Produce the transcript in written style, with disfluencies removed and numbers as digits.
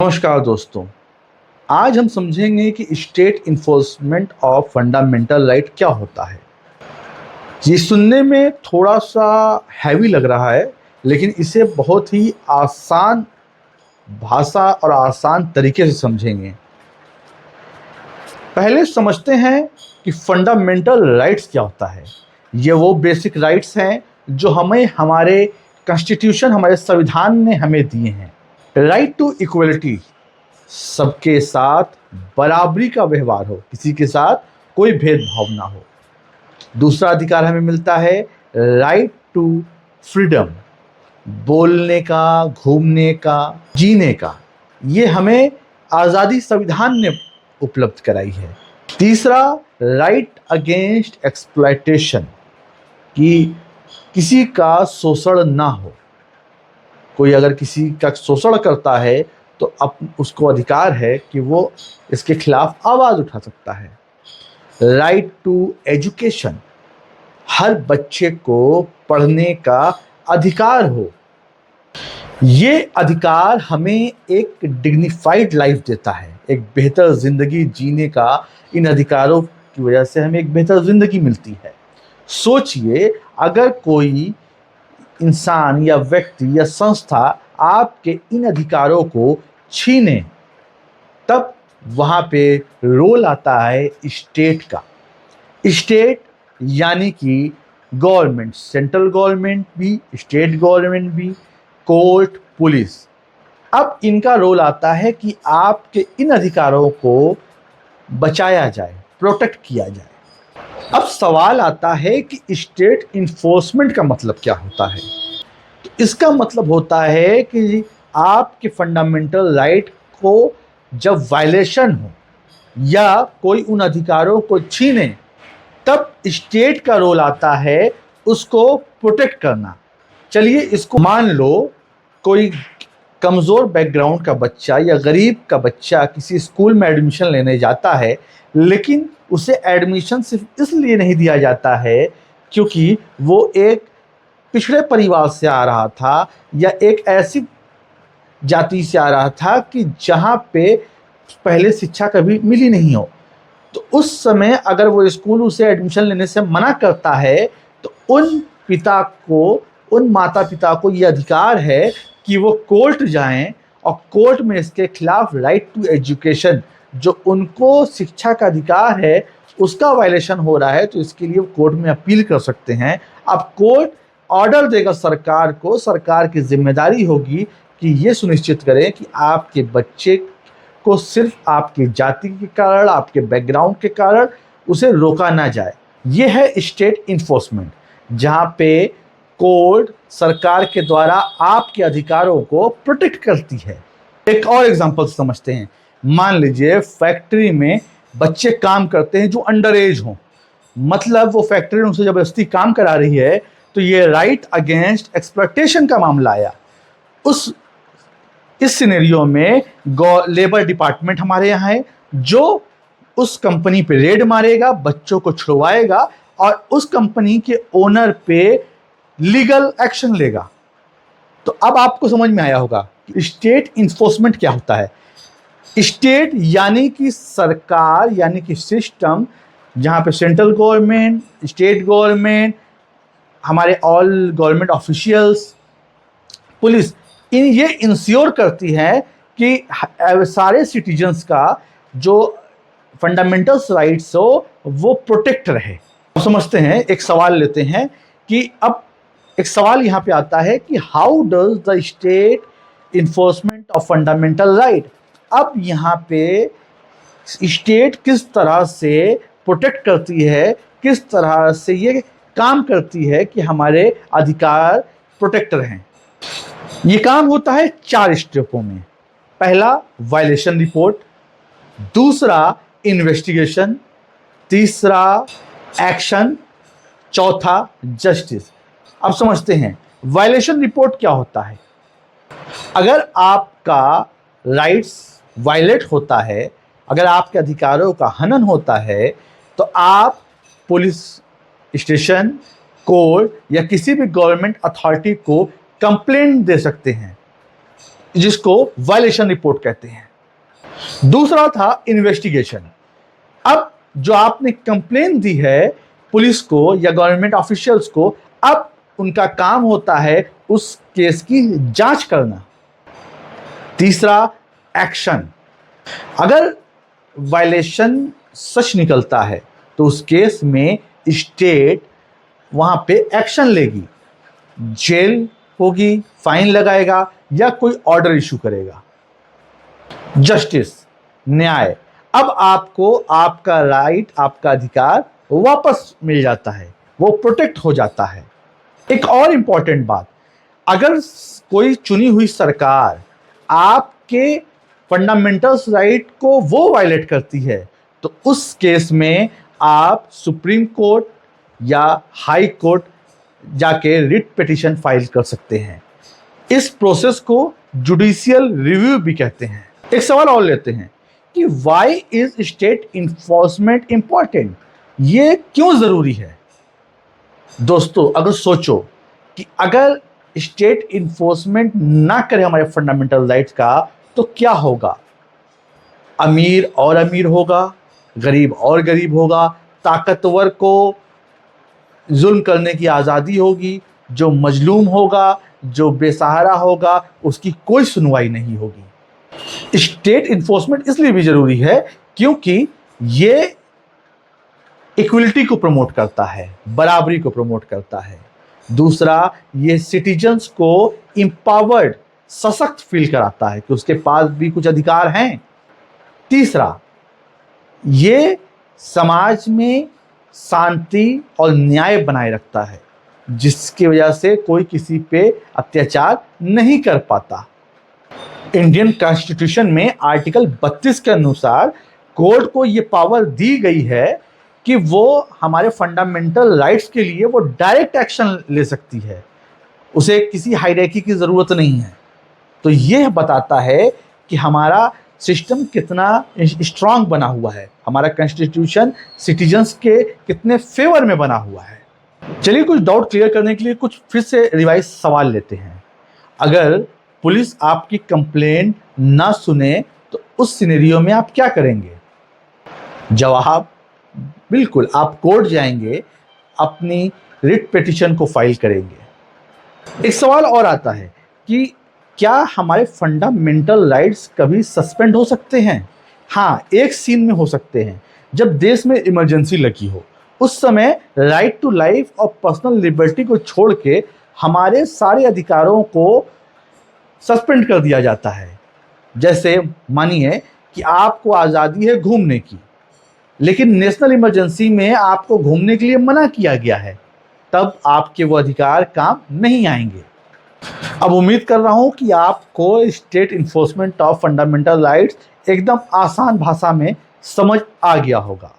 नमस्कार दोस्तों। आज हम समझेंगे कि state enforcement of fundamental right क्या होता है। ये सुनने में थोड़ा सा हैवी लग रहा है, लेकिन इसे बहुत ही आसान भाषा और आसान तरीके से समझेंगे। पहले समझते हैं कि फंडामेंटल राइट्स क्या होता है। ये वो बेसिक राइट्स हैं जो हमें हमारे कॉन्स्टिट्यूशन, हमारे संविधान ने हमें दिए हैं। राइट टू इक्वलिटी, सबके साथ बराबरी का व्यवहार हो, किसी के साथ कोई भेदभाव ना हो। दूसरा अधिकार हमें मिलता है राइट टू फ्रीडम, बोलने का, घूमने का, जीने का। ये हमें आज़ादी संविधान ने उपलब्ध कराई है। तीसरा राइट अगेंस्ट एक्सप्लॉयटेशन, कि किसी का शोषण ना हो। कोई अगर किसी का शोषण करता है तो अब उसको अधिकार है कि वो इसके खिलाफ आवाज़ उठा सकता है। राइट टू एजुकेशन, हर बच्चे को पढ़ने का अधिकार हो। ये अधिकार हमें एक डिग्निफाइड लाइफ देता है, एक बेहतर ज़िंदगी जीने का। इन अधिकारों की वजह से हमें एक बेहतर ज़िंदगी मिलती है। सोचिए, अगर कोई इंसान या व्यक्ति या संस्था आपके इन अधिकारों को छीने, तब वहाँ पे रोल आता है स्टेट का। स्टेट यानी कि गवर्नमेंट, सेंट्रल गवर्नमेंट भी, स्टेट गवर्नमेंट भी, कोर्ट, पुलिस। अब इनका रोल आता है कि आपके इन अधिकारों को बचाया जाए, प्रोटेक्ट किया जाए। अब सवाल आता है कि स्टेट इन्फोर्समेंट का मतलब क्या होता है। तो इसका मतलब होता है कि आपके फंडामेंटल राइट को जब वायलेशन हो या कोई उन अधिकारों को छीने, तब स्टेट का रोल आता है उसको प्रोटेक्ट करना। चलिए, इसको मान लो कोई कमज़ोर बैकग्राउंड का बच्चा या गरीब का बच्चा किसी स्कूल में एडमिशन लेने जाता है, लेकिन उसे एडमिशन सिर्फ इसलिए नहीं दिया जाता है क्योंकि वो एक पिछड़े परिवार से आ रहा था या एक ऐसी जाति से आ रहा था कि जहाँ पे पहले शिक्षा कभी मिली नहीं हो। तो उस समय अगर वो स्कूल उसे एडमिशन लेने से मना करता है, तो उन माता पिता को ये अधिकार है कि वो कोर्ट जाएं और कोर्ट में इसके खिलाफ राइट टू एजुकेशन, जो उनको शिक्षा का अधिकार है, उसका वायलेशन हो रहा है, तो इसके लिए वो कोर्ट में अपील कर सकते हैं। अब कोर्ट ऑर्डर देगा सरकार को, सरकार की जिम्मेदारी होगी कि ये सुनिश्चित करें कि आपके बच्चे को सिर्फ आपकी जाति के कारण, आपके बैकग्राउंड के कारण उसे रोका ना जाए। ये है स्टेट इन्फोर्समेंट, जहाँ पे कोर्ट सरकार के द्वारा आपके अधिकारों को प्रोटेक्ट करती है। एक और एग्जांपल समझते हैं। मान लीजिए फैक्ट्री में बच्चे काम करते हैं जो अंडर एज हों, मतलब वो फैक्ट्री उनसे जबरदस्ती काम करा रही है, तो ये राइट अगेंस्ट एक्सप्लॉयटेशन का मामला आया। इस सिनेरियो में लेबर डिपार्टमेंट हमारे यहाँ है, जो उस कंपनी पे रेड मारेगा, बच्चों को छुड़वाएगा और उस कंपनी के ओनर पे लीगल एक्शन लेगा। तो अब आपको समझ में आया होगा कि स्टेट इन्फोर्समेंट क्या होता है। स्टेट यानी कि सरकार, यानी कि सिस्टम, जहाँ पे सेंट्रल गवर्नमेंट, स्टेट गवर्नमेंट, हमारे ऑल गवर्नमेंट ऑफिशियल्स, पुलिस, ये इंश्योर करती है कि सारे सिटीजन्स का जो फंडामेंटल राइट्स हो वो प्रोटेक्ट रहे। अब समझते हैं, एक सवाल लेते हैं कि अब एक सवाल यहाँ पे आता है कि how does the state enforcement of fundamental right. अब यहाँ पे स्टेट किस तरह से प्रोटेक्ट करती है, किस तरह से ये काम करती है कि हमारे अधिकार प्रोटेक्ट रहें। ये काम होता है 4 स्टेपों में। पहला वायलेशन रिपोर्ट, दूसरा इन्वेस्टिगेशन, तीसरा एक्शन, चौथा जस्टिस। अब समझते हैं वायलेशन रिपोर्ट क्या होता है। अगर आपका राइट्स वायलेट होता है, अगर आपके अधिकारों का हनन होता है, तो आप पुलिस स्टेशन, कोर्ट या किसी भी गवर्नमेंट अथॉरिटी को कंप्लेंट दे सकते हैं। जिसको वायलेशन रिपोर्ट कहते हैं। दूसरा था इन्वेस्टिगेशन। अब जो आपने कंप्लेन दी है पुलिस को या गवर्नमेंट ऑफिशियल्स को, अब उनका काम होता है उस केस की जांच करना। तीसरा एक्शन। अगर वायलेशन सच निकलता है तो उस केस में स्टेट वहां पे एक्शन लेगी, जेल होगी, फाइन लगाएगा या कोई ऑर्डर इशू करेगा। जस्टिस, न्याय। अब आपको आपका राइट, आपका अधिकार वापस मिल जाता है, वो प्रोटेक्ट हो जाता है। एक और इंपॉर्टेंट बात, अगर कोई चुनी हुई सरकार आपके फंडामेंटल्स राइट को वो वायलेट करती है तो उस केस में आप सुप्रीम कोर्ट या हाई कोर्ट जाके रिट पिटीशन फाइल कर सकते हैं। इस प्रोसेस को जुडिशियल रिव्यू भी कहते हैं। एक सवाल और लेते हैं कि why is state enforcement important? ये क्यों जरूरी है? दोस्तों, अगर सोचो कि अगर स्टेट इन्फोर्समेंट ना करे हमारे फंडामेंटल राइट्स का तो क्या होगा? अमीर और अमीर होगा, गरीब और गरीब होगा, ताकतवर को जुल्म करने की आज़ादी होगी, जो मजलूम होगा, जो बेसहारा होगा, उसकी कोई सुनवाई नहीं होगी। स्टेट इन्फोर्समेंट इसलिए भी जरूरी है क्योंकि ये इक्वलिटी को प्रमोट करता है, बराबरी को प्रमोट करता है। दूसरा, ये सिटीजन्स को इंपावर्ड, सशक्त फील कराता है कि उसके पास भी कुछ अधिकार हैं। तीसरा, ये समाज में शांति और न्याय बनाए रखता है, जिसकी वजह से कोई किसी पे अत्याचार नहीं कर पाता। इंडियन कॉन्स्टिट्यूशन में आर्टिकल 32 के अनुसार कोर्ट को ये पावर दी गई है कि वो हमारे फंडामेंटल राइट्स के लिए वो डायरेक्ट एक्शन ले सकती है, उसे किसी हायरार्की की ज़रूरत नहीं है। तो ये बताता है कि हमारा सिस्टम कितना स्ट्रांग बना हुआ है, हमारा कॉन्स्टिट्यूशन सिटीजन्स के कितने फेवर में बना हुआ है। चलिए कुछ डाउट क्लियर करने के लिए कुछ फिर से रिवाइज सवाल लेते हैं। अगर पुलिस आपकी कंप्लेंट ना सुने तो उस सिनेरियो में आप क्या करेंगे? जवाब, बिल्कुल आप कोर्ट जाएंगे, अपनी रिट पिटीशन को फाइल करेंगे। एक सवाल और आता है कि क्या हमारे फंडामेंटल राइट्स कभी सस्पेंड हो सकते हैं? हाँ, एक सीन में हो सकते हैं, जब देश में इमरजेंसी लगी हो। उस समय राइट टू लाइफ और पर्सनल लिबर्टी को छोड़ के हमारे सारे अधिकारों को सस्पेंड कर दिया जाता है। जैसे मानिए कि आपको आज़ादी है घूमने की, लेकिन नेशनल इमरजेंसी में आपको घूमने के लिए मना किया गया है, तब आपके वो अधिकार काम नहीं आएंगे। अब उम्मीद कर रहा हूं कि आपको state enforcement of fundamental rights एकदम आसान भाषा में समझ आ गया होगा।